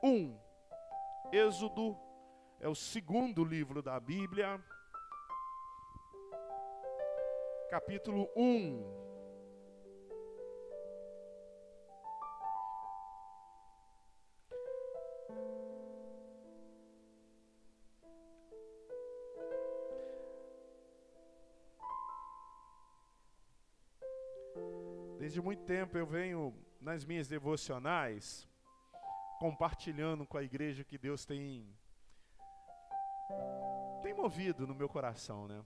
1. Êxodo é o segundo livro da Bíblia, capítulo 1. Desde muito tempo eu venho nas minhas devocionais compartilhando com a igreja que Deus tem movido no meu coração, né?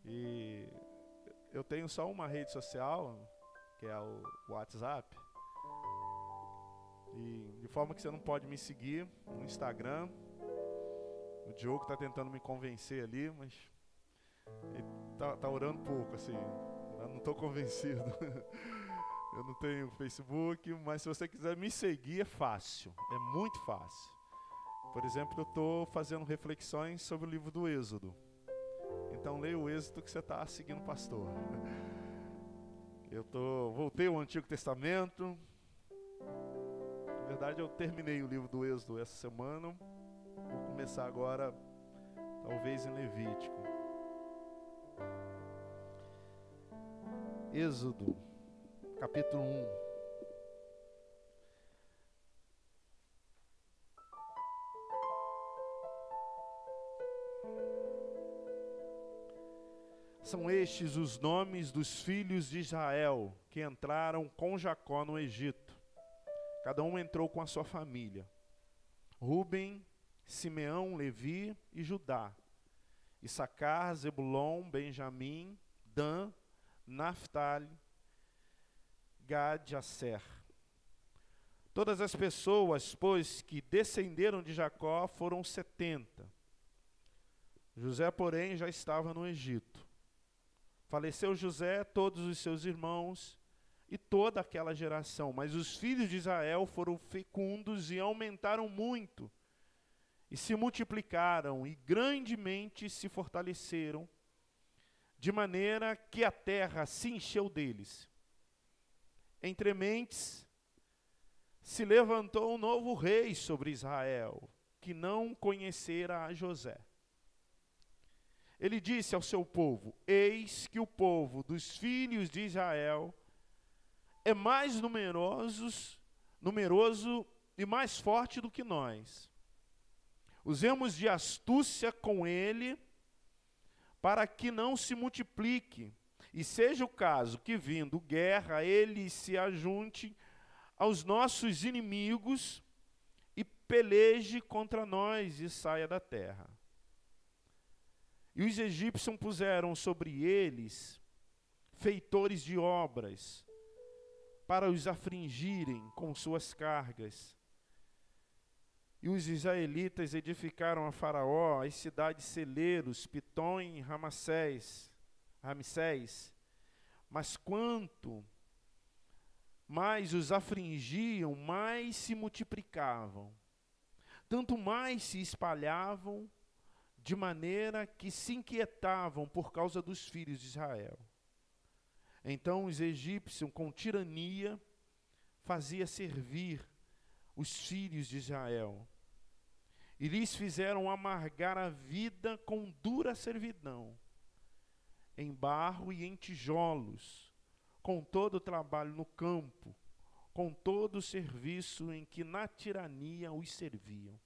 E eu tenho só uma rede social, que é o WhatsApp, e de forma que você não pode me seguir no Instagram. O Diogo tá tentando me convencer ali, mas ele tá orando pouco, assim. Eu não estou convencido. Eu não tenho Facebook, mas se você quiser me seguir é fácil, é muito fácil. Por exemplo, eu estou fazendo reflexões sobre o livro do Êxodo. Então leia o Êxodo que você está seguindo o pastor. Voltei ao Antigo Testamento. Na verdade, eu terminei o livro do Êxodo essa semana. Vou começar agora, talvez em Levítico. Êxodo, capítulo 1. São estes os nomes dos filhos de Israel que entraram com Jacó no Egito. Cada um entrou com a sua família. Ruben, Simeão, Levi e Judá. Issacar, Zebulon, Benjamim, Dan, Naftali, Gad, Asser. Todas as pessoas, pois, que descenderam de Jacó foram 70. José, porém, já estava no Egito. Faleceu José, todos os seus irmãos e toda aquela geração. Mas os filhos de Israel foram fecundos e aumentaram muito, e se multiplicaram e grandemente se fortaleceram, de maneira que a terra se encheu deles. Entre mentes, se levantou um novo rei sobre Israel, que não conhecera a José. Ele disse ao seu povo: eis que o povo dos filhos de Israel é mais numeroso e mais forte do que nós. Usemos de astúcia com ele, para que não se multiplique, e seja o caso que, vindo guerra, ele se ajunte aos nossos inimigos e peleje contra nós e saia da terra. E os egípcios puseram sobre eles feitores de obras, para os afligirem com suas cargas. E os israelitas edificaram a Faraó as cidades celeiros, Pitom e Ramsés. Mas quanto mais os afligiam, mais se multiplicavam. Tanto mais se espalhavam, de maneira que se inquietavam por causa dos filhos de Israel. Então os egípcios, com tirania, faziam servir os filhos de Israel. E lhes fizeram amargar a vida com dura servidão, em barro e em tijolos, com todo o trabalho no campo, com todo o serviço em que na tirania os serviam.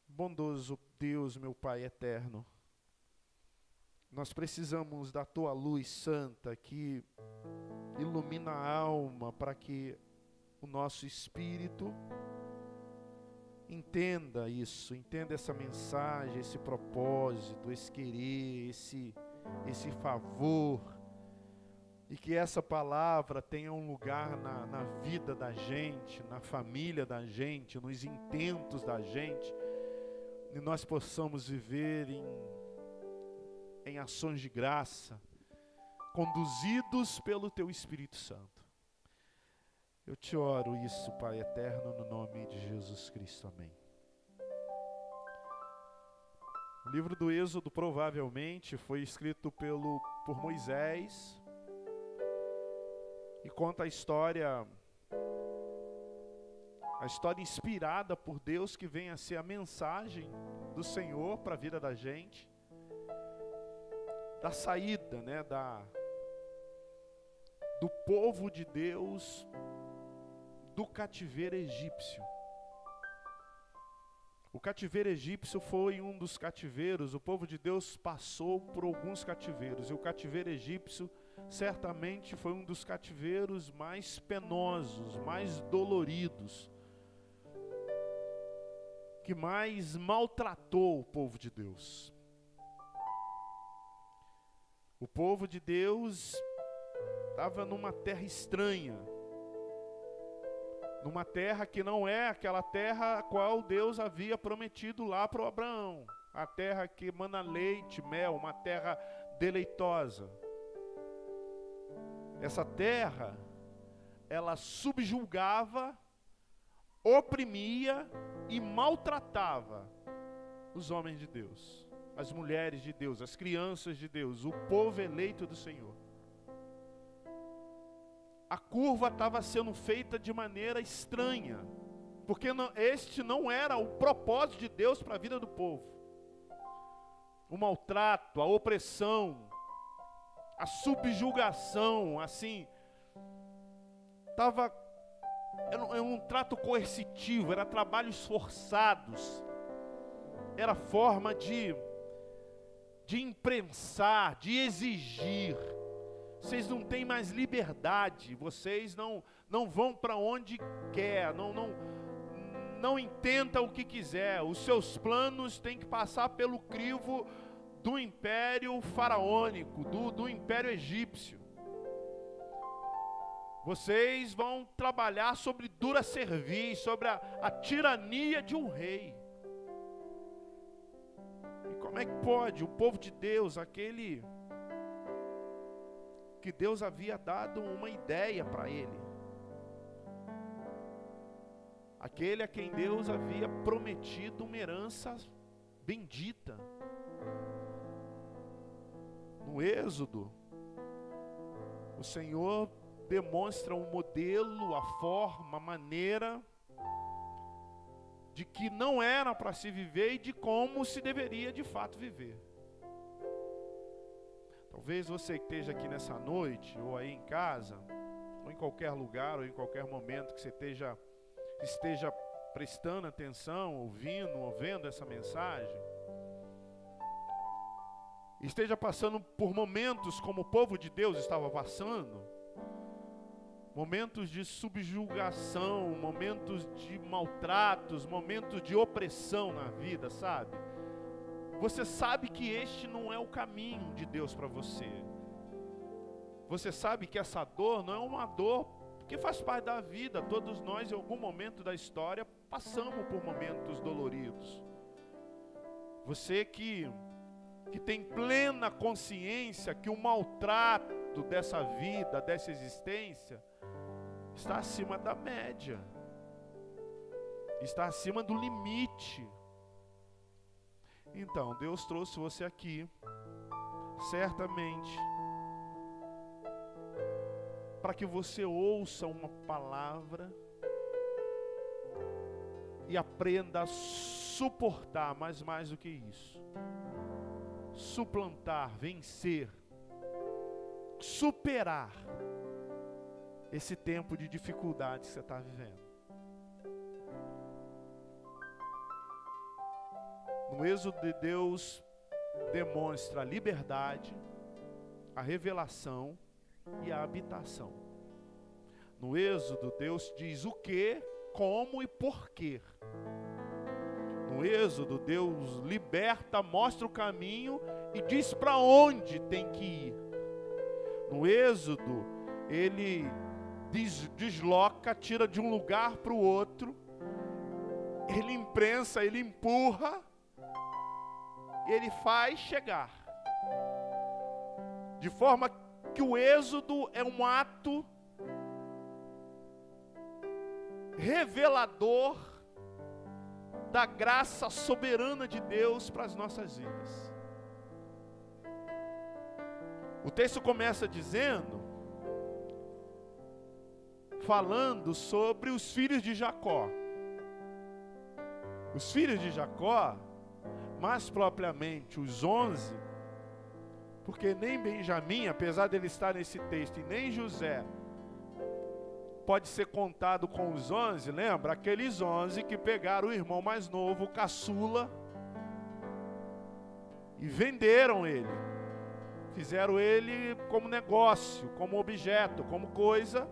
Bondoso Deus, meu Pai eterno, nós precisamos da Tua luz santa que ilumina a alma, para que o nosso espírito entenda isso, entenda essa mensagem, esse propósito, esse querer, esse favor, e que essa palavra tenha um lugar na vida da gente, na família da gente, nos intentos da gente, e nós possamos viver em ações de graça, conduzidos pelo Teu Espírito Santo. Eu te oro isso, Pai eterno, no nome de Jesus Cristo. Amém. O livro do Êxodo provavelmente foi escrito por Moisés e conta a história A história inspirada por Deus, que vem a ser a mensagem do Senhor para a vida da gente. Da saída, né, do povo de Deus do cativeiro egípcio. O cativeiro egípcio foi um dos cativeiros. O povo de Deus passou por alguns cativeiros, e o cativeiro egípcio certamente foi um dos cativeiros mais penosos, mais doloridos, que mais maltratou o povo de Deus. O povo de Deus estava numa terra estranha, numa terra que não é aquela terra a qual Deus havia prometido lá para o Abraão, a terra que mana leite, mel, uma terra deleitosa. Essa terra, ela subjugava, oprimia e maltratava os homens de Deus, as mulheres de Deus, as crianças de Deus, o povo eleito do Senhor. A curva estava sendo feita de maneira estranha, porque este não era o propósito de Deus para a vida do povo. O maltrato, a opressão, a subjugação, assim, era um trato coercitivo, era trabalhos forçados, era forma de imprensar, de exigir. Vocês não têm mais liberdade, vocês não vão para onde quer, não intenta o que quiser, os seus planos têm que passar pelo crivo do império faraônico, do império egípcio. Vocês vão trabalhar sobre dura cerviz, sobre a tirania de um rei. E como é que pode o povo de Deus, aquele que Deus havia dado uma ideia para ele, aquele a quem Deus havia prometido uma herança bendita? No Êxodo, o Senhor demonstra um modelo, a forma, a maneira de que não era para se viver e de como se deveria de fato viver. Talvez você que esteja aqui nessa noite, ou aí em casa, ou em qualquer lugar, ou em qualquer momento que você esteja prestando atenção, ouvindo ou vendo essa mensagem, esteja passando por momentos como o povo de Deus estava passando, momentos de subjugação, momentos de maltratos, momentos de opressão na vida, sabe? Você sabe que este não é o caminho de Deus para você. Você sabe que essa dor não é uma dor que faz parte da vida. Todos nós, em algum momento da história, passamos por momentos doloridos. Você que tem plena consciência que o maltrato dessa vida, dessa existência, está acima da média, está acima do limite. Então, Deus trouxe você aqui, certamente, para que você ouça uma palavra e aprenda a suportar, mas mais do que isso, suplantar, vencer, superar esse tempo de dificuldade que você está vivendo. No Êxodo de Deus demonstra a liberdade, a revelação e a habitação. No Êxodo Deus diz o que, como e porquê. No Êxodo Deus liberta, mostra o caminho e diz para onde tem que ir. No Êxodo ele desloca, tira de um lugar para o outro, ele imprensa, ele empurra, ele faz chegar. De forma que o Êxodo é um ato revelador da graça soberana de Deus para as nossas vidas. O texto começa falando sobre os filhos de Jacó. Os filhos de Jacó, mais propriamente os 11, porque nem Benjamim, apesar dele estar nesse texto, e nem José, pode ser contado com os 11, lembra? Aqueles 11 que pegaram o irmão mais novo, o caçula, e venderam ele. Fizeram ele como negócio, como objeto, como coisa,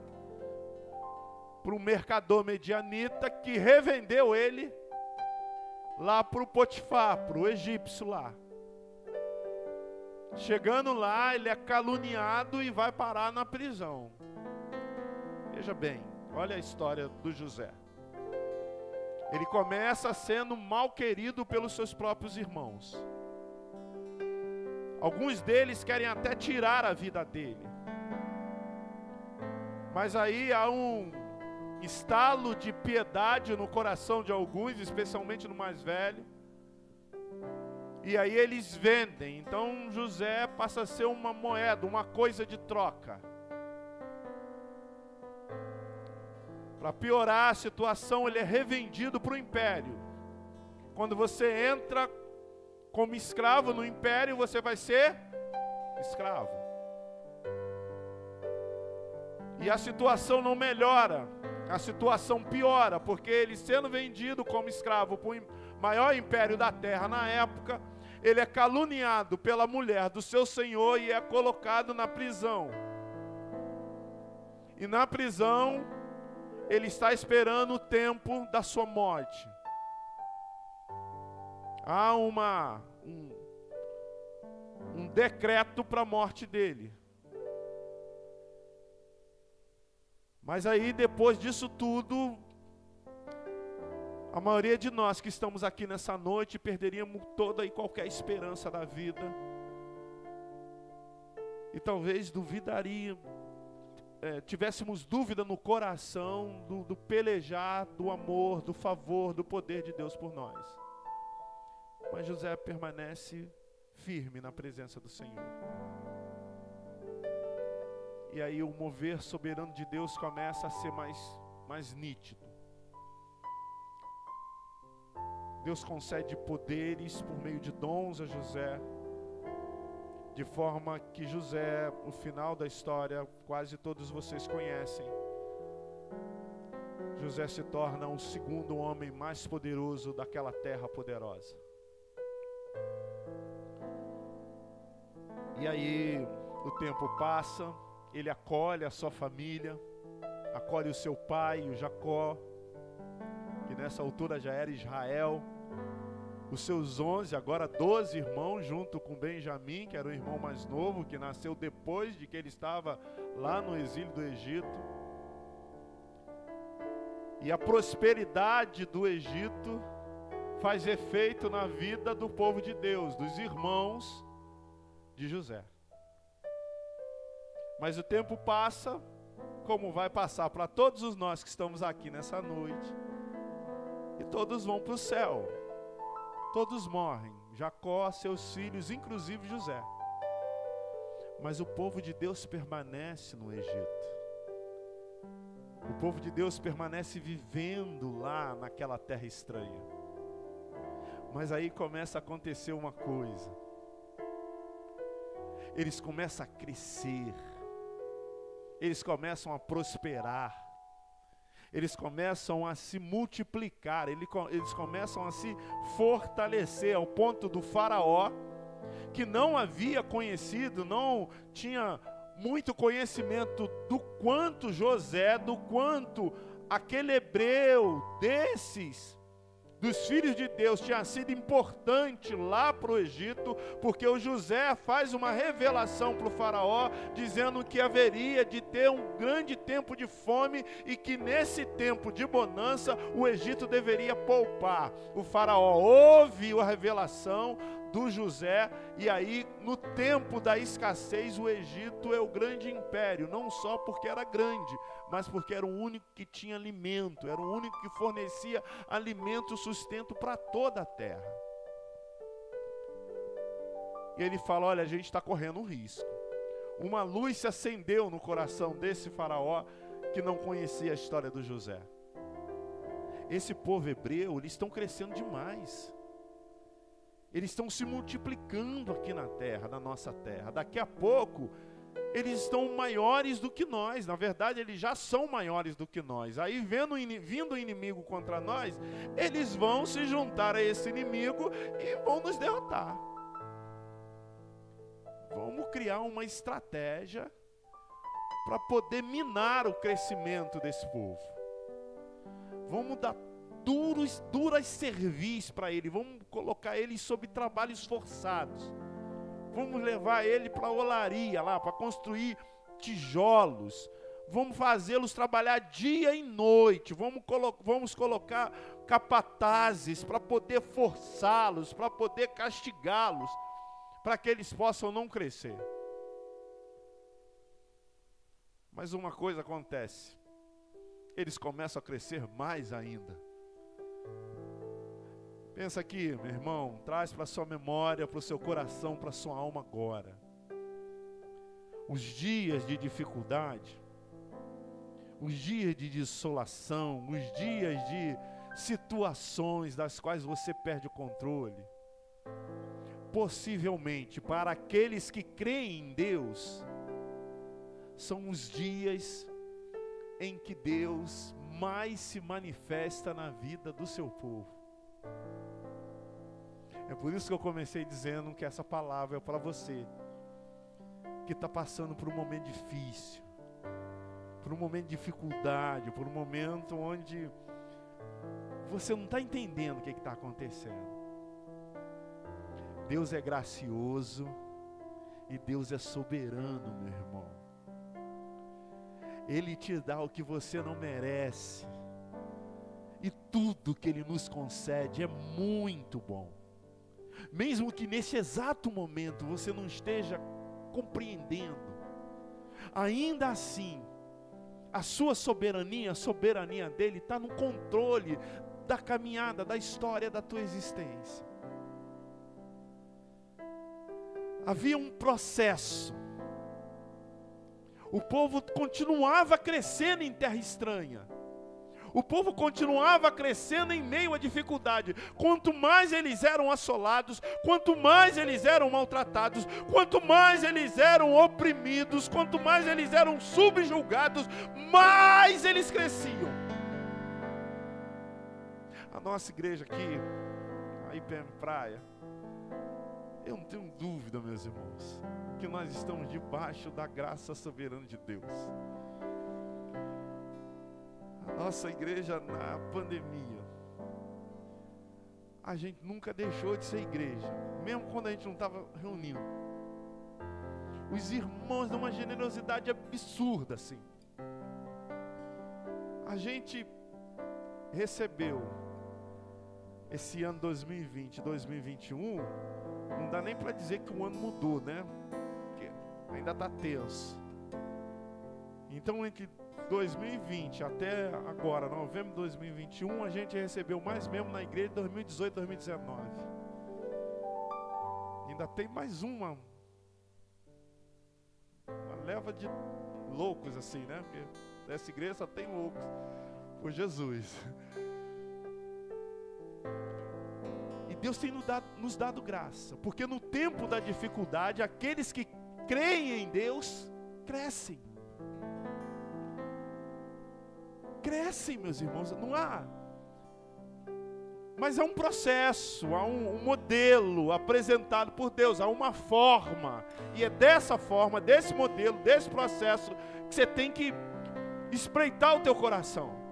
para um mercador medianita que revendeu ele lá para o Potifar, para o egípcio lá. Chegando lá, ele é caluniado e vai parar na prisão. Veja bem, olha a história do José. Ele começa sendo mal querido pelos seus próprios irmãos. Alguns deles querem até tirar a vida dele. Mas aí há um estalo de piedade no coração de alguns, especialmente no mais velho. E aí eles vendem. Então José passa a ser uma moeda, uma coisa de troca. Para piorar a situação, ele é revendido para o império. Quando você entra como escravo no império, você vai ser escravo. E a situação não melhora, a situação piora, porque ele sendo vendido como escravo para o maior império da terra na época, ele é caluniado pela mulher do seu senhor e é colocado na prisão. E na prisão, ele está esperando o tempo da sua morte. Há um decreto para a morte dele. Mas aí, depois disso tudo, a maioria de nós que estamos aqui nessa noite perderíamos toda e qualquer esperança da vida. E talvez tivéssemos dúvida no coração do pelejar, do amor, do favor, do poder de Deus por nós. Mas José permanece firme na presença do Senhor. E aí o mover soberano de Deus começa a ser mais nítido. Deus concede poderes por meio de dons a José, de forma que José, no final da história, quase todos vocês conhecem, José se torna o segundo homem mais poderoso daquela terra poderosa. E aí o tempo passa, ele acolhe a sua família, acolhe o seu pai, o Jacó, que nessa altura já era Israel, os seus 11, agora 12 irmãos, junto com Benjamim, que era o irmão mais novo, que nasceu depois de que ele estava lá no exílio do Egito. E a prosperidade do Egito faz efeito na vida do povo de Deus, dos irmãos de José. Mas o tempo passa, como vai passar para todos os nós que estamos aqui nessa noite, e todos vão para o céu. Todos morrem, Jacó, seus filhos, inclusive José. Mas o povo de Deus permanece no Egito. O povo de Deus permanece vivendo lá naquela terra estranha. Mas aí começa a acontecer uma coisa. Eles começam a crescer. Eles começam a prosperar. Eles começam a se multiplicar, eles começam a se fortalecer, ao ponto do faraó, que não havia conhecido, não tinha muito conhecimento do quanto José, do quanto aquele hebreu dos filhos de Deus tinha sido importante lá para o Egito, porque o José faz uma revelação para o faraó, dizendo que haveria de ter um grande tempo de fome e que nesse tempo de bonança o Egito deveria poupar. O faraó ouve a revelação do José, e aí no tempo da escassez o Egito é o grande império, não só porque era grande, mas porque era o único que tinha alimento, era o único que fornecia alimento, sustento para toda a terra. E ele fala, olha, a gente está correndo um risco. Uma luz se acendeu no coração desse faraó que não conhecia a história do José. esse povo hebreu, eles estão crescendo demais. Eles estão se multiplicando aqui na terra, na nossa terra. Daqui a pouco, eles estão maiores do que nós. Na verdade, eles já são maiores do que nós. Aí, vindo o inimigo contra nós, eles vão se juntar a esse inimigo e vão nos derrotar. Vamos criar uma estratégia para poder minar o crescimento desse povo. Vamos dar duras serviços para ele. Vamos colocar ele sob trabalhos forçados. Vamos levar ele para a olaria lá, para construir tijolos. Vamos fazê-los trabalhar dia e noite. Vamos colocar capatazes para poder forçá-los, para poder castigá-los, para que eles possam não crescer. Mas uma coisa acontece. Eles começam a crescer mais ainda. Pensa aqui, meu irmão, traz para a sua memória, para o seu coração, para a sua alma agora. Os dias de dificuldade, os dias de desolação, os dias de situações das quais você perde o controle. Possivelmente, para aqueles que creem em Deus, são os dias em que Deus mais se manifesta na vida do seu povo. É por isso que eu comecei dizendo que essa palavra é para você que está passando por um momento difícil, por um momento de dificuldade, por um momento onde você não está entendendo o que está acontecendo. Deus é gracioso e Deus é soberano, meu irmão. Ele te dá o que você não merece. E tudo que Ele nos concede é muito bom. Mesmo que nesse exato momento você não esteja compreendendo, ainda assim, a sua soberania, a soberania dEle está no controle da caminhada, da história da tua existência. Havia um processo. O povo continuava crescendo em terra estranha. O povo continuava crescendo em meio à dificuldade. Quanto mais eles eram assolados, quanto mais eles eram maltratados, quanto mais eles eram oprimidos, quanto mais eles eram subjugados, mais eles cresciam. A nossa igreja aqui, a IPM Praia, eu não tenho dúvida, meus irmãos, que nós estamos debaixo da graça soberana de Deus. A nossa igreja na pandemia, a gente nunca deixou de ser igreja, mesmo quando a gente não estava reunindo. Os irmãos dão uma generosidade absurda, assim. A gente recebeu esse ano 2020, 2021, não dá nem para dizer que o ano mudou, né? Porque ainda está tenso. Então, entre 2020 até agora, novembro de 2021, a gente recebeu mais membros na igreja de 2018, 2019. Ainda tem mais uma leva de loucos assim, né? Porque nessa igreja só tem loucos por Jesus. E Deus tem nos dado graça, porque no tempo da dificuldade, aqueles que creem em Deus crescem. Crescem, meus irmãos, não há. Mas é um processo, há um modelo apresentado por Deus, há uma forma. E é dessa forma, desse modelo, desse processo, que você tem que espreitar o teu coração.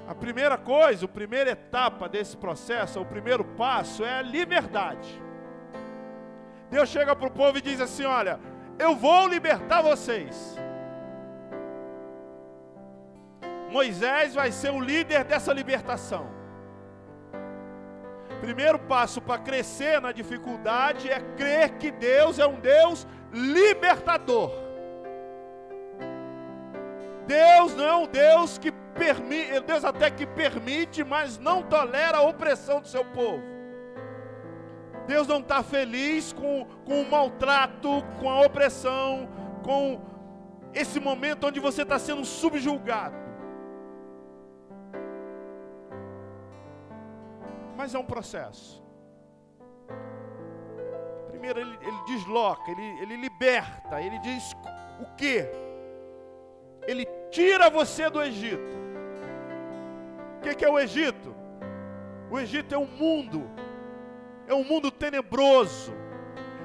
A primeira coisa, a primeira etapa desse processo, o primeiro passo é a liberdade. Deus chega para o povo e diz assim: olha, eu vou libertar vocês. Moisés vai ser o líder dessa libertação. Primeiro passo para crescer na dificuldade é crer que Deus é um Deus libertador. Deus não é um Deus que permite, Deus até que permite, mas não tolera a opressão do seu povo. Deus não está feliz com o maltrato, com a opressão, com esse momento onde você está sendo subjugado. Mas é um processo. Primeiro ele desloca, ele liberta, ele diz o quê? Ele tira você do Egito. O que é o Egito? O Egito é um mundo tenebroso,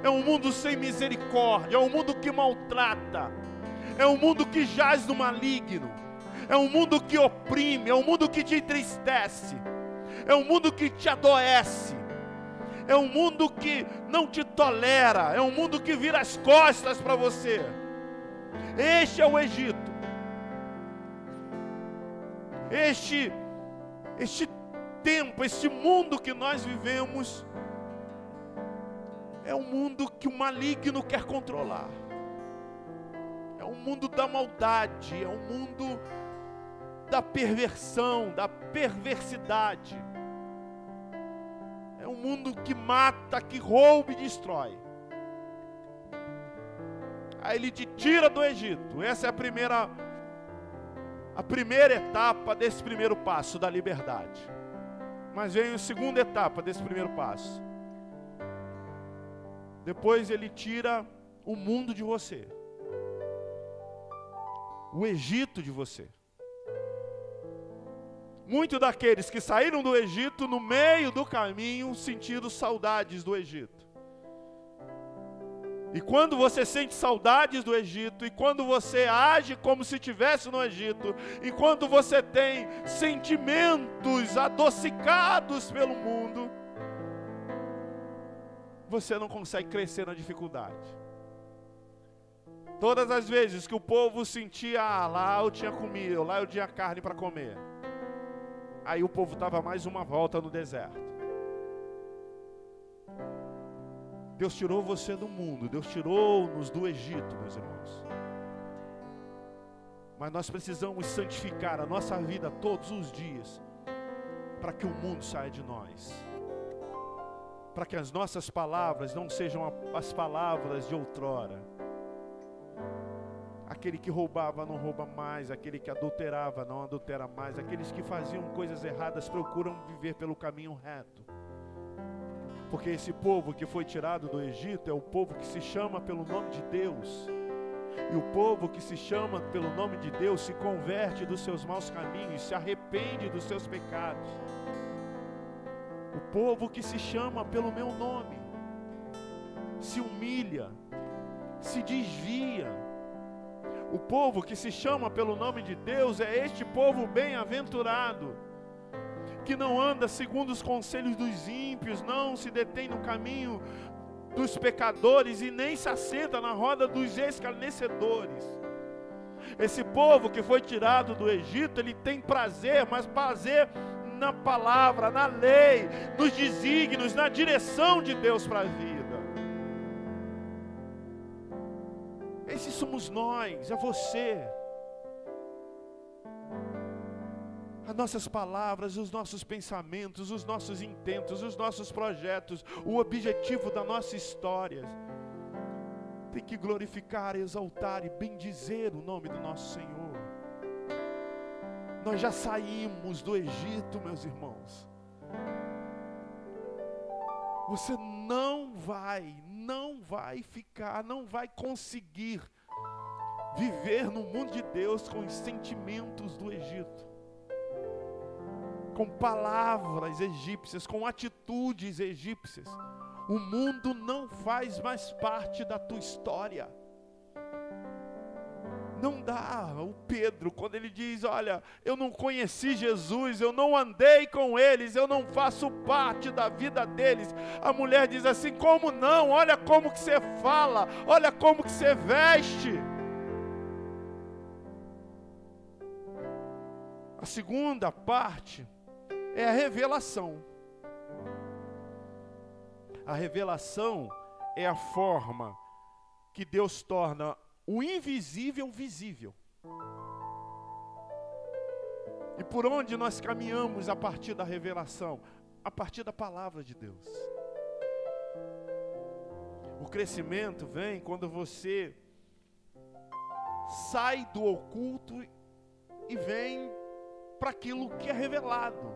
é um mundo sem misericórdia, é um mundo que maltrata, é um mundo que jaz no maligno, é um mundo que oprime, é um mundo que te entristece, é um mundo que te adoece, é um mundo que não te tolera, é um mundo que vira as costas para você. Este é o Egito. Este tempo, este mundo que nós vivemos, é um mundo que o maligno quer controlar. É um mundo da maldade, é um mundo da perversão, da perversidade. É um mundo que mata, que rouba e destrói. Aí ele te tira do Egito. Essa é a primeira etapa desse primeiro passo da liberdade. Mas vem a segunda etapa desse primeiro passo. Depois ele tira o mundo de você, o Egito de você. Muitos daqueles que saíram do Egito, no meio do caminho, sentiram saudades do Egito. E quando você sente saudades do Egito, e quando você age como se estivesse no Egito, e quando você tem sentimentos adocicados pelo mundo, você não consegue crescer na dificuldade. Todas as vezes que o povo sentia, lá eu tinha comida, lá eu tinha carne para comer, aí o povo estava mais uma volta no deserto. Deus tirou você do mundo, Deus tirou-nos do Egito, meus irmãos. Mas nós precisamos santificar a nossa vida todos os dias, para que o mundo saia de nós. Para que as nossas palavras não sejam as palavras de outrora. Aquele que roubava não rouba mais, aquele que adulterava não adultera mais, aqueles que faziam coisas erradas procuram viver pelo caminho reto. Porque esse povo que foi tirado do Egito é o povo que se chama pelo nome de Deus. E o povo que se chama pelo nome de Deus se converte dos seus maus caminhos, se arrepende dos seus pecados. O povo que se chama pelo meu nome se humilha, se desvia. O povo que se chama pelo nome de Deus é este povo bem-aventurado, que não anda segundo os conselhos dos ímpios, não se detém no caminho dos pecadores e nem se assenta na roda dos escarnecedores. Esse povo que foi tirado do Egito, ele tem prazer, mas prazer na palavra, na lei, nos desígnios, na direção de Deus para a vida. Esses somos nós, é você. As nossas palavras, os nossos pensamentos, os nossos intentos, os nossos projetos, o objetivo da nossa história tem que glorificar, exaltar e bendizer o nome do nosso Senhor. Nós já saímos do Egito, meus irmãos. Você não vai ficar, não vai conseguir viver no mundo de Deus com os sentimentos do Egito, com palavras egípcias, com atitudes egípcias. O mundo não faz mais parte da tua história. Não dá. O Pedro, quando ele diz, olha, eu não conheci Jesus, eu não andei com eles, eu não faço parte da vida deles. A mulher diz assim, como não? Olha como que você fala, olha como que você veste. A segunda parte é a revelação. A revelação é a forma que Deus torna o invisível visível. E por onde nós caminhamos a partir da revelação? A partir da palavra de Deus. O crescimento vem quando você sai do oculto e vem para aquilo que é revelado.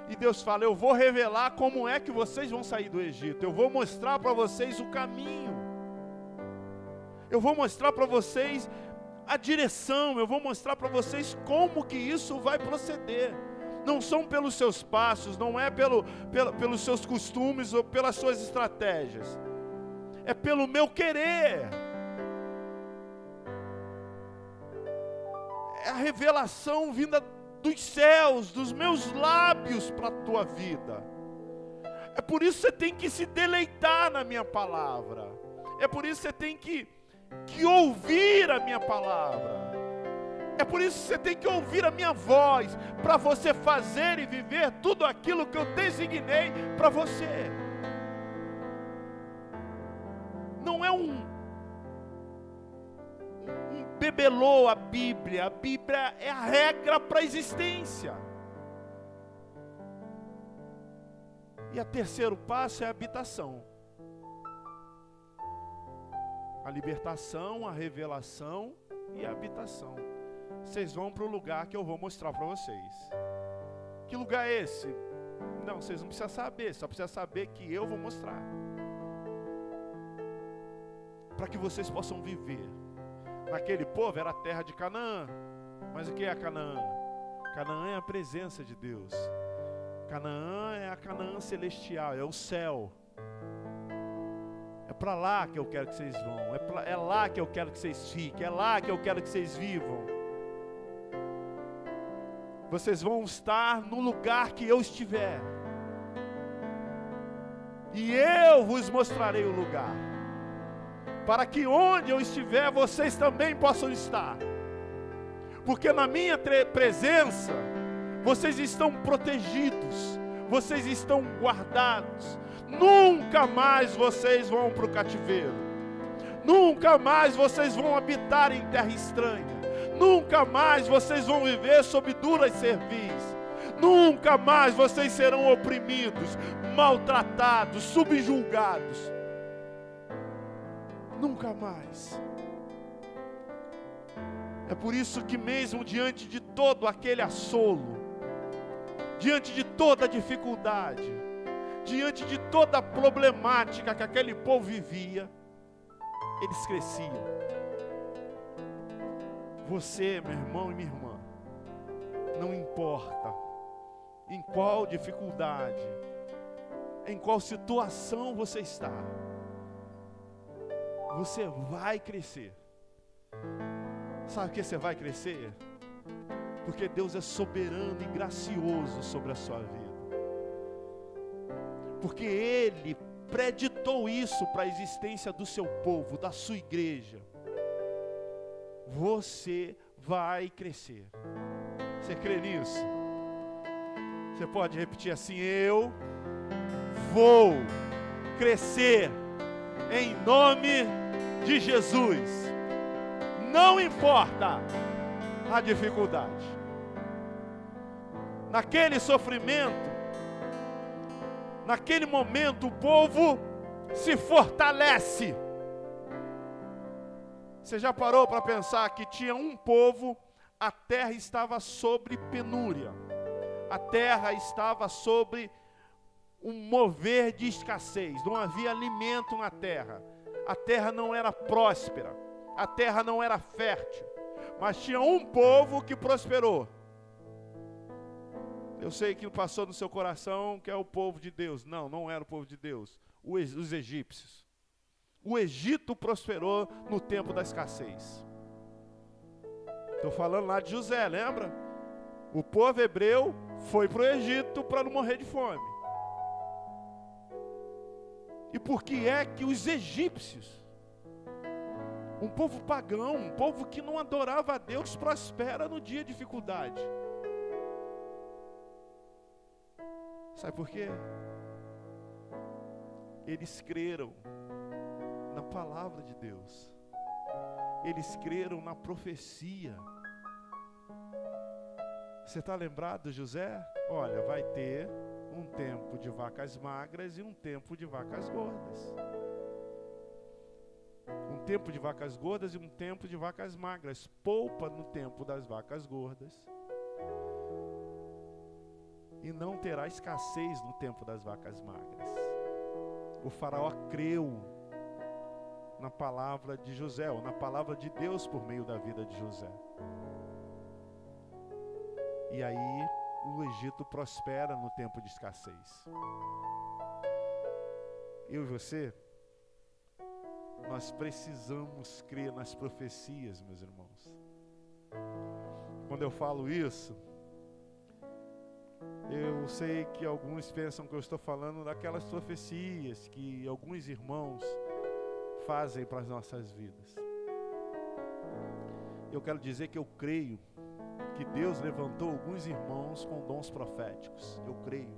E Deus fala: eu vou revelar como é que vocês vão sair do Egito. Eu vou mostrar para vocês o caminho. Eu vou mostrar para vocês a direção. Eu vou mostrar para vocês como que isso vai proceder. Não são pelos seus passos, não é pelos seus costumes ou pelas suas estratégias. É pelo meu querer. É a revelação vinda dos céus, dos meus lábios para a tua vida. É por isso que você tem que se deleitar na minha palavra. É por isso que você tem que ouvir a minha palavra. É por isso que você tem que ouvir a minha voz, para você fazer e viver tudo aquilo que eu designei para você. Não é um bebelô a Bíblia é a regra para a existência. E o terceiro passo é a habitação. A libertação, a revelação e a habitação. Vocês vão para o lugar que eu vou mostrar para vocês. Que lugar é esse? Não, vocês não precisam saber, só precisam saber que eu vou mostrar. Para que vocês possam viver. Naquele povo era a terra de Canaã. Mas o que é Canaã? Canaã é a presença de Deus. Canaã é a Canaã celestial, é o céu. É para lá que eu quero que vocês vão. É lá que eu quero que vocês fiquem. É lá que eu quero que vocês vivam. Vocês vão estar no lugar que eu estiver. E eu vos mostrarei o lugar. Para que onde eu estiver, vocês também possam estar. Porque na minha presença, vocês estão protegidos. Vocês estão guardados. Nunca mais vocês vão para o cativeiro. Nunca mais vocês vão habitar em terra estranha. Nunca mais vocês vão viver sob duras cerviz. Nunca mais vocês serão oprimidos, maltratados, subjulgados. Nunca mais. É por isso que mesmo diante de todo aquele assolo, diante de toda a dificuldade, diante de toda a problemática que aquele povo vivia, eles cresciam. Você, meu irmão e minha irmã, não importa em qual dificuldade, em qual situação você está, você vai crescer. Sabe por que você vai crescer? Porque Deus é soberano e gracioso sobre a sua vida. Porque Ele preditou isso para a existência do seu povo, da sua igreja. Você vai crescer. Você crê nisso? Você pode repetir assim: eu vou crescer em nome de Jesus. Não importa a dificuldade. Naquele sofrimento, naquele momento, o povo se fortalece. Você já parou para pensar que tinha um povo, a terra estava sobre penúria, a terra estava sobre um mover de escassez, não havia alimento na terra, a terra não era próspera, a terra não era fértil, mas tinha um povo que prosperou. Eu sei que passou no seu coração que é o povo de Deus. Não, não era o povo de Deus, os egípcios. O Egito prosperou no tempo da escassez. Estou falando lá de José, lembra? O povo hebreu foi para o Egito para não morrer de fome. E por que é que os egípcios, um povo pagão, um povo que não adorava a Deus, prospera no dia de dificuldade? Sabe por quê? Eles creram na palavra de Deus. Eles creram na profecia. Você está lembrado de José? Olha, vai ter um tempo de vacas magras e um tempo de vacas gordas. Um tempo de vacas gordas e um tempo de vacas magras. Poupa no tempo das vacas gordas e não terá escassez no tempo das vacas magras. O faraó creu na palavra de José, ou na palavra de Deus por meio da vida de José. E aí o Egito prospera no tempo de escassez. Eu e você, nós precisamos crer nas profecias, meus irmãos. Quando eu falo isso, eu sei que alguns pensam que eu estou falando daquelas profecias que alguns irmãos fazem para as nossas vidas. Eu quero dizer que eu creio que Deus levantou alguns irmãos com dons proféticos. Eu creio,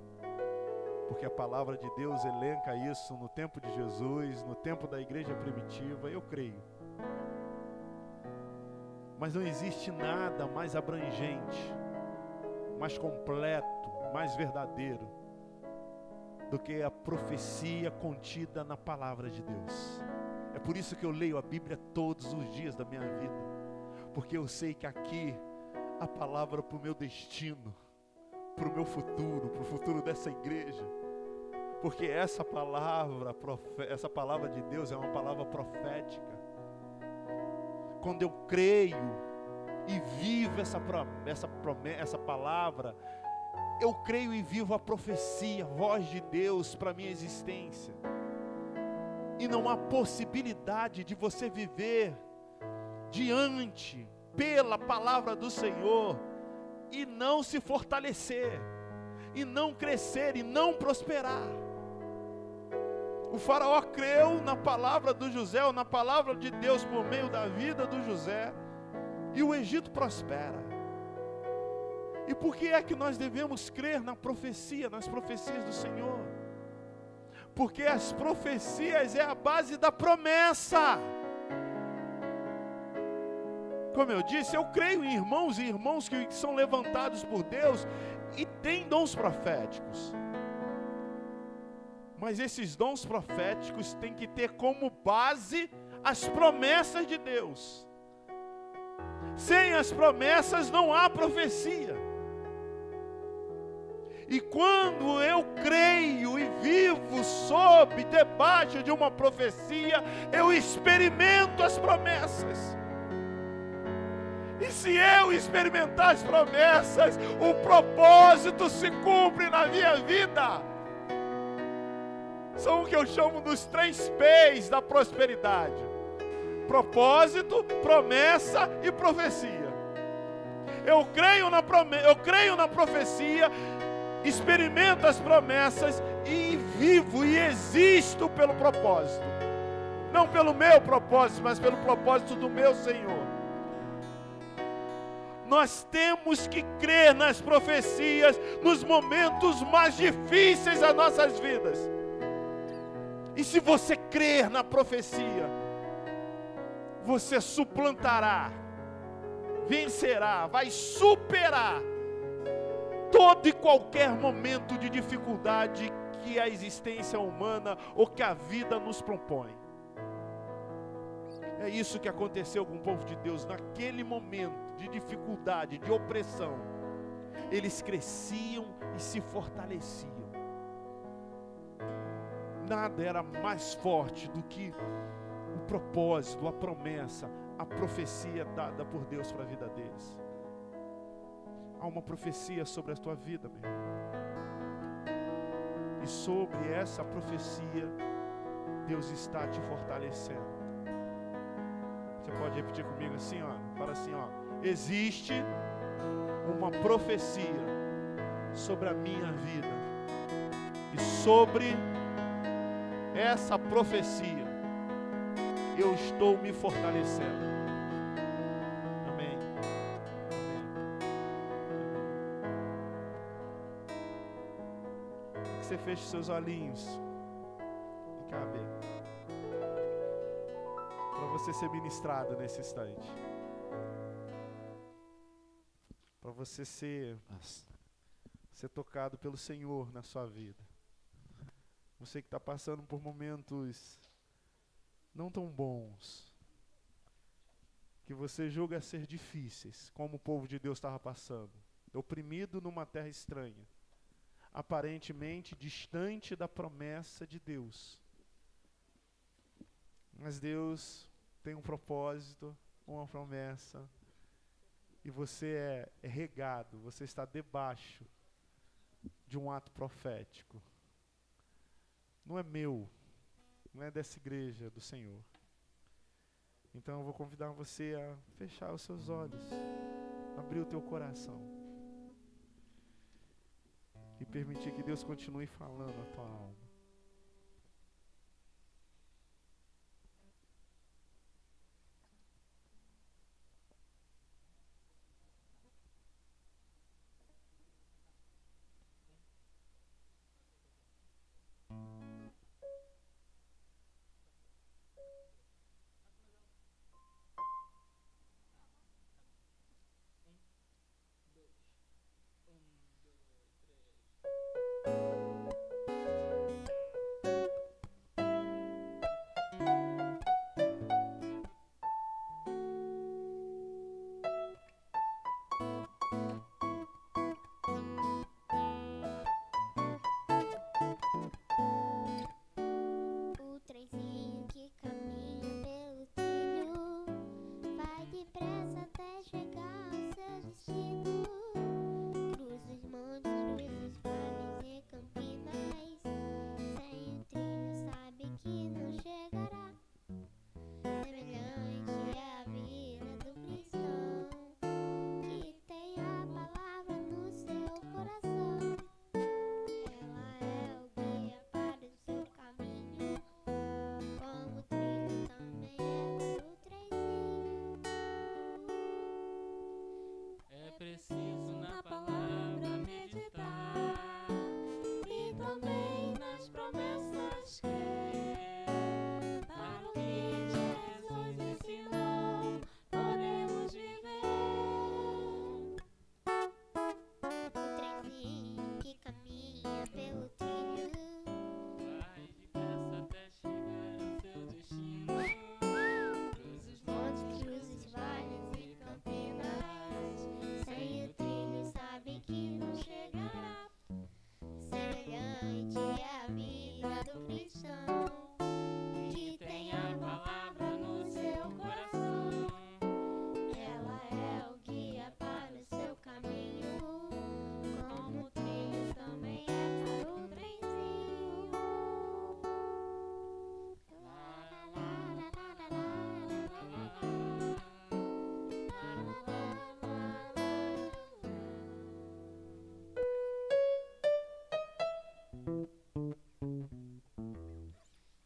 porque a palavra de Deus elenca isso no tempo de Jesus, no tempo da igreja primitiva. Eu creio. Mas não existe nada mais abrangente, mais completo, mais verdadeiro do que a profecia contida na palavra de Deus. É por isso que eu leio a Bíblia todos os dias da minha vida, porque eu sei que aqui a palavra para o meu destino, para o meu futuro, para o futuro dessa igreja, porque essa palavra de Deus é uma palavra profética. Quando eu creio e vivo essa palavra, eu creio e vivo a profecia, a voz de Deus para a minha existência. E não há possibilidade de você viver diante, pela palavra do Senhor, e não se fortalecer, e não crescer, e não prosperar. O faraó creu na palavra do José, ou na palavra de Deus por meio da vida do José, e o Egito prospera. E por que é que nós devemos crer na profecia, nas profecias do Senhor? Porque as profecias é a base da promessa. Como eu disse, eu creio em irmãos e irmãos que são levantados por Deus e têm dons proféticos. Mas esses dons proféticos têm que ter como base as promessas de Deus. Sem as promessas não há profecia. E quando eu creio e vivo debaixo de uma profecia, eu experimento as promessas. E se eu experimentar as promessas, o propósito se cumpre na minha vida. São o que eu chamo dos 3 P's da prosperidade: propósito, promessa e profecia. Eu creio na profecia, experimento as promessas e vivo e existo pelo propósito. Não pelo meu propósito, mas pelo propósito do meu Senhor. Nós temos que crer nas profecias nos momentos mais difíceis das nossas vidas. E se você crer na profecia, você suplantará, vencerá, vai superar todo e qualquer momento de dificuldade que a existência humana ou que a vida nos propõe. É isso que aconteceu com o povo de Deus naquele momento de dificuldade, de opressão. Eles cresciam e se fortaleciam. Nada era mais forte do que o propósito, a promessa, a profecia dada por Deus para a vida deles. Há uma profecia sobre a tua vida, meu irmão. E sobre essa profecia, Deus está te fortalecendo. Você pode repetir comigo assim, ó. Fala assim, ó. Existe uma profecia sobre a minha vida. E sobre essa profecia, eu estou me fortalecendo. Amém. Que você feche seus olhinhos. Vem cá ver. Para você ser ministrado nesse instante. Para você ser tocado pelo Senhor na sua vida. Você que está passando por momentos não tão bons, que você julga ser difíceis, como o povo de Deus estava passando, oprimido numa terra estranha. aparentemente distante da promessa de Deus. Mas Deus tem um propósito, uma promessa, e você é regado, você está debaixo de um ato profético. Não é meu, não é dessa igreja, é do Senhor. Então eu vou convidar você a fechar os seus olhos, abrir o teu coração e permitir que Deus continue falando a tua alma. O trenzinho que caminha pelo trilho vai depressa até chegar ao seu destino. Cruza os montes, cruza os vales e campinas. Sem o trilho sabe que não chegará. Semelhante é a vida do cristão que tem a palavra no seu coração. Ela é o guia para o seu caminho, como o trilho também é para o trenzinho. É preciso na palavra meditar e também nas promessas crer. Para o que Jesus ensinou, podemos viver. O trenzinho que caminha pelo trilho Vai depressa até chegar ao seu destino. Cruza os montes, montes, cruza os vales e campinas. Sem o trilho sabe que não chegará. Semelhante é a vida do cristão que tem a palavra no seu coração. Ela é o guia para o seu caminho, como o trilho também é para o trenzinho.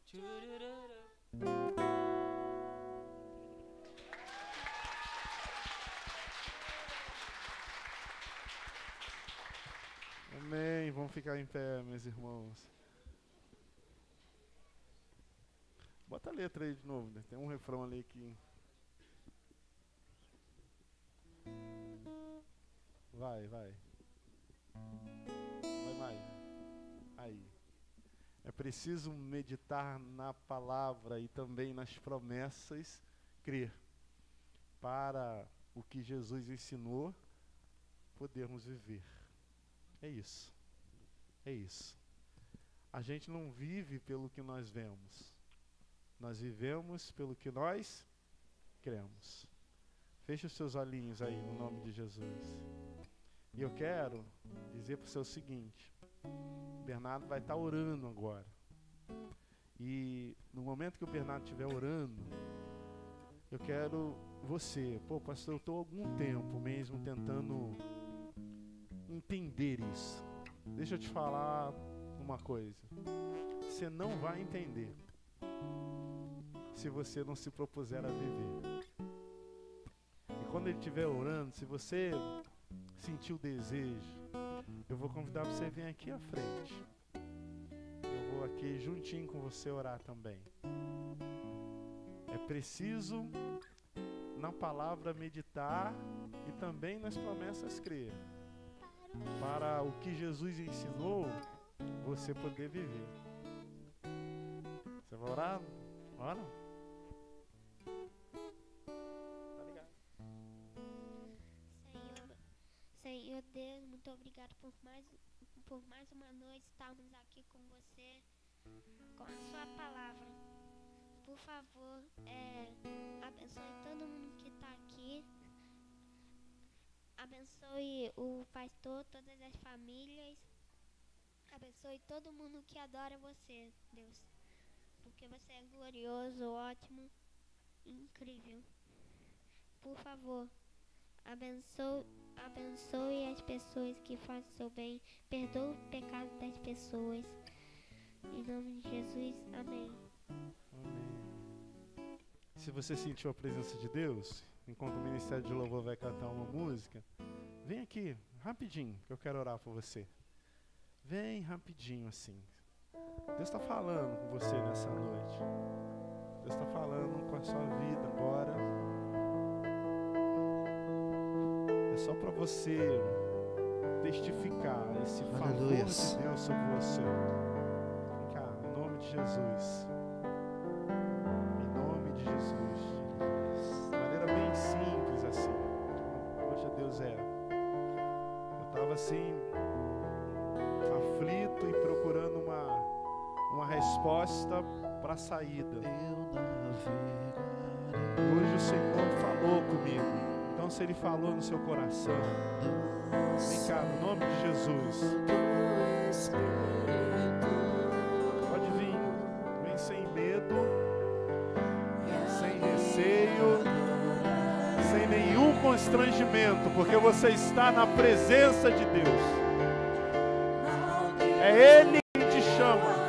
Tchurururu. Amém. Vamos ficar em pé, meus irmãos. Bota a letra aí de novo, né? Tem um refrão ali que... Vai. Vai mais. Aí. É preciso meditar na palavra e também nas promessas, crer. Para o que Jesus ensinou, podermos viver. É isso. É isso. A gente não vive pelo que nós vemos. Nós vivemos pelo que nós cremos. Feche os seus olhinhos aí, no nome de Jesus. E eu quero dizer para o seu seguinte: Bernardo vai estar orando agora. E no momento que o Bernardo estiver orando, eu quero você, pastor, eu estou há algum tempo mesmo tentando entender isso. Deixa eu te falar uma coisa. Você não vai entender se você não se propuser a viver. E quando ele estiver orando, se você sentir o desejo, eu vou convidar você a vir aqui à frente. Eu vou aqui juntinho com você orar também. É preciso na palavra meditar e também nas promessas crer. Para o que Jesus ensinou, você poder viver. Você vai orar? Ora? Tá ligado? Senhor, Senhor Deus, muito obrigado por mais uma noite estarmos aqui com você, com a sua palavra. Por favor, abençoe todo mundo que está aqui. Abençoe o pastor, todas as famílias. Abençoe todo mundo que adora você, Deus. Porque você é glorioso, ótimo, incrível. Por favor, abençoe as pessoas que fazem o seu bem. Perdoa o pecado das pessoas. Em nome de Jesus, amém. Amém. Se você sentiu a presença de Deus, enquanto o Ministério de Louvor vai cantar uma música, vem aqui, rapidinho, que eu quero orar por você. Vem rapidinho assim. Deus está falando com você nessa noite. Deus está falando com a sua vida agora. É só para você testificar esse favor de Deus sobre você. Vem cá, em nome de Jesus. Em nome de Jesus. De maneira bem simples assim. Poxa, Deus eu estava assim, aflito e procurando uma resposta para a saída. Hoje o Senhor falou comigo. Então, se Ele falou no seu coração, vem cá, no nome de Jesus. Pode vir, vem sem medo, sem receio, sem nenhum constrangimento, porque você está na presença de Deus. É Ele que te chama.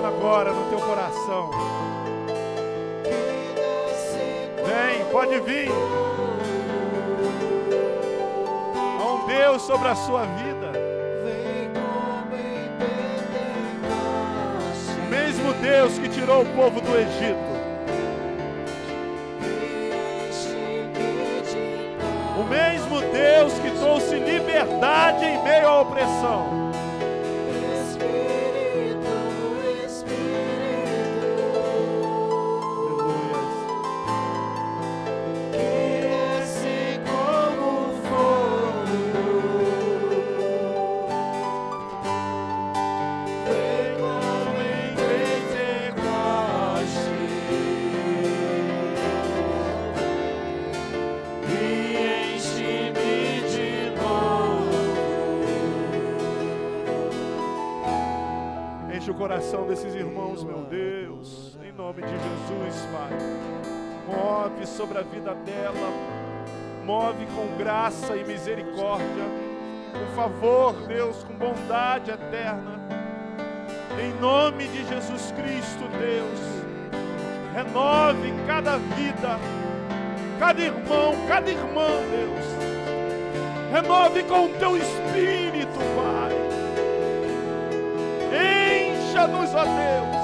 Agora no teu coração. Vem, pode vir. Há um Deus sobre a sua vida. O mesmo Deus que tirou o povo do Egito. O mesmo Deus que trouxe liberdade em meio à opressão. O coração desses irmãos, meu Deus, em nome de Jesus, Pai. Move sobre a vida dela, move com graça e misericórdia, por favor, Deus, com bondade eterna, em nome de Jesus Cristo, Deus. Renove cada vida, cada irmão, cada irmã, Deus. Renove com o teu Espírito, Pai. Encha-nos, ó Deus.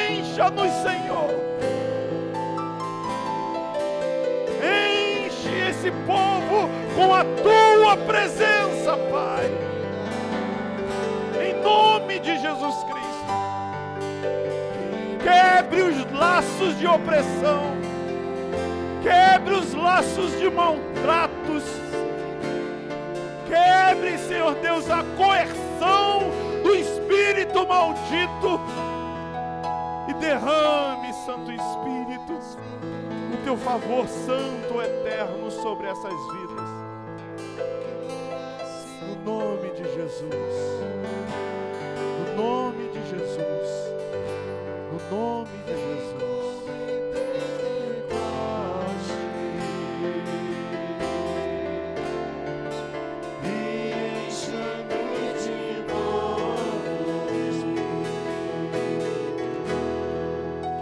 Encha-nos, Senhor. Enche esse povo com a tua presença, Pai. Em nome de Jesus Cristo. Quebre os laços de opressão. Quebre os laços de maltratos. Quebre, Senhor Deus, a coerção do espírito maldito e derrame, Santo Espírito, o teu favor santo eterno sobre essas vidas. No nome de Jesus. No nome de Jesus. No nome de Jesus.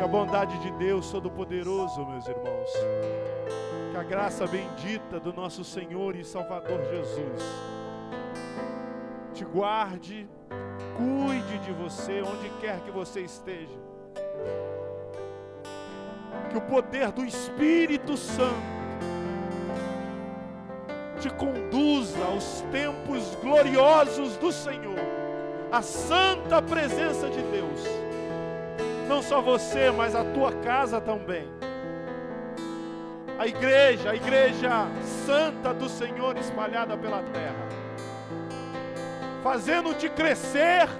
a bondade de Deus Todo-Poderoso, meus irmãos, que a graça bendita do nosso Senhor e Salvador Jesus te guarde, cuide de você, onde quer que você esteja. Que o poder do Espírito Santo te conduza aos tempos gloriosos do Senhor, a santa presença de Deus. Não só você, mas a tua casa também. A igreja santa do Senhor espalhada pela terra, fazendo-te crescer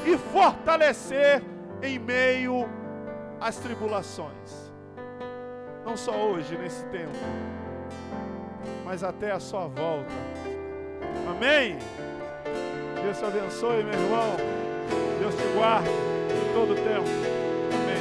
e fortalecer em meio às tribulações. Não só hoje, nesse tempo, mas até a sua volta. Amém? Deus te abençoe, meu irmão. Deus te guarde em todo o tempo. Amém.